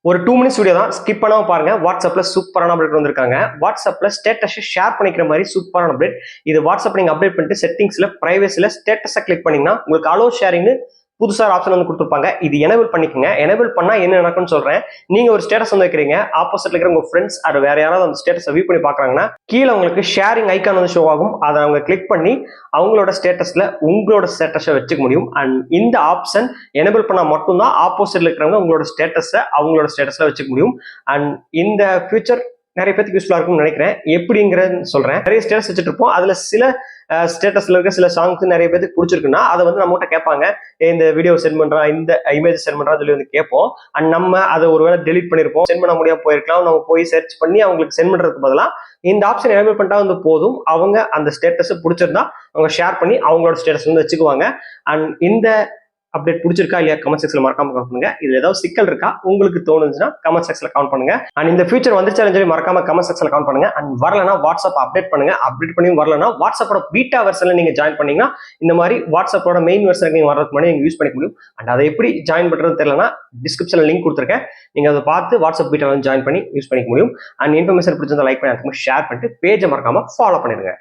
ஒரு 2 minutes video தான், skip பண்ணாம பாருங்க. வாட்ஸ்அப்ல சூப்பரான அப்டேட் வந்திருக்காங்க. வாட்ஸ்அப்ல ஸ்டேட்டஸ் ஷேர் பண்ணிக்கிற மாதிரி சூப்பரான அப்டேட். இது வாட்ஸ்அப் நீங்க அப்டேட் பண்ணிட்டு செட்டிங்ஸ்ல பிரைவசில ஸ்டேட்டஸை கிளிக் பண்ணீங்கன்னா உங்களுக்கு அலோ ஷேரிங்னு புதுசா ஆப்ஷன் வந்து கொடுத்துருப்பாங்க. இது எனேபிள் பண்ணிக்கங்க. எனேபிள் பண்ணா என்ன நடக்கும்னு சொல்றேன். நீங்க ஒரு ஸ்டேட்டஸ் வந்து வைக்கிறீங்க, ஆப்போசிட்ல இருக்கிற உங்க ஃப்ரெண்ட்ஸ் அது வேற யாராவது அந்த ஸ்டேட்டஸ் வியூ பண்ணி பாக்குறாங்கன்னா கீழே உங்களுக்கு ஷேரிங் ஐக்கான் வந்து ஷோ ஆகும். அதை அவங்க கிளிக் பண்ணி அவங்களோட ஸ்டேட்டஸ்ல உங்களோட ஸ்டேட்டஸை வச்சுக்க முடியும். அண்ட் இந்த ஆப்ஷன் எனேபிள் பண்ணா மட்டும்தான் ஆப்போசிட்ல இருக்கிறவங்க உங்களோட ஸ்டேட்டஸை அவங்களோட ஸ்டேட்டஸ்ல வச்சுக்க முடியும். அண்ட் இந்த ஃபியூச்சர் நிறைய பேருக்கு யூஸ்ஃபுல்லா இருக்கும்னு நினைக்கிறேன். எப்படிங்கிறது சொல்றேன். நிறைய ஸ்டேட்டஸ் வச்சுட்டு இருப்போம். அதுல சில ஸ்டேட்டஸ்ல இருக்க சில சாங்ஸ் நிறைய பேருக்கு பிடிச்சிருக்குன்னா அதை வந்து நம்மகிட்ட கேட்பாங்க, இந்த வீடியோ சென்ட் பண்றா, இந்த இமேஜ் சென்ட் பண்றான்னு சொல்லி வந்து கேட்போம். அண்ட் நம்ம அதை ஒருவேளை டெலிட் பண்ணிருப்போம், சென்ட் பண்ண முடியாம போயிருக்கலாம். நம்ம போய் சர்ச் பண்ணி அவங்களுக்கு சென்ட் பண்றதுக்கு பதிலாக இந்த ஆப்ஷன் எனேபிள் பண்ணிட்டா வந்து போதும். அவங்க அந்த ஸ்டேட்டஸ் பிடிச்சிருந்தா அவங்க ஷேர் பண்ணி அவங்களோட ஸ்டேட்டஸ் வந்து வச்சுக்குவாங்க. அண்ட் இந்த அப்டேட் பிடிச்சிருக்கா இல்லையா கமெண்ட் செக்ஷன்ல மறக்காம கமெண்ட் பண்ணுங்க. இதுல ஏதாவது சிக்கல் இருக்கா உங்களுக்கு தோணுச்சுன்னா கமெண்ட் செக்ஷன்ல கமெண்ட் பண்ணுங்க. அண்ட் இந்த ஃபியூச்சர் வந்துச்சாலும் சொல்லி மறக்காம கமெண்ட் செக்ஷன்ல கமெண்ட் பண்ணுங்க. அண்ட் வரலனா வாட்ஸ்அப் அப்டேட் பண்ணுங்க. அப்டேட் பண்ணி வரலனா வாட்ஸ்அப்போட பீட்டா வெர்ஷன்ல நீங்க ஜாயின் பண்ணீங்கன்னா இந்த மாதிரி வாட்ஸ்அப்போட மெயின் வெர்ஷன் நீங்க வர்றதுக்கு முன்னாடி நீங்க யூஸ் பண்ணிக்க முடியும். அண்ட் அதை எப்படி ஜாயின் பண்றது தெரியலனா டிஸ்கிரிப்ஷன்ல லிங்க் கொடுத்துருக்கேன். நீங்க அதை பார்த்து வாட்ஸ்அப் பீட்டா வந்து ஜாயின் பண்ணி யூஸ் பண்ணிக்க முடியும். அண்ட் இன்ஃபர்மேஷன் பிடிச்சிருந்தா லைக் பண்ணி ஷேர் பண்ணிட்டு பேஜை மறக்காம ஃபாலோ பண்ணிடுங்க.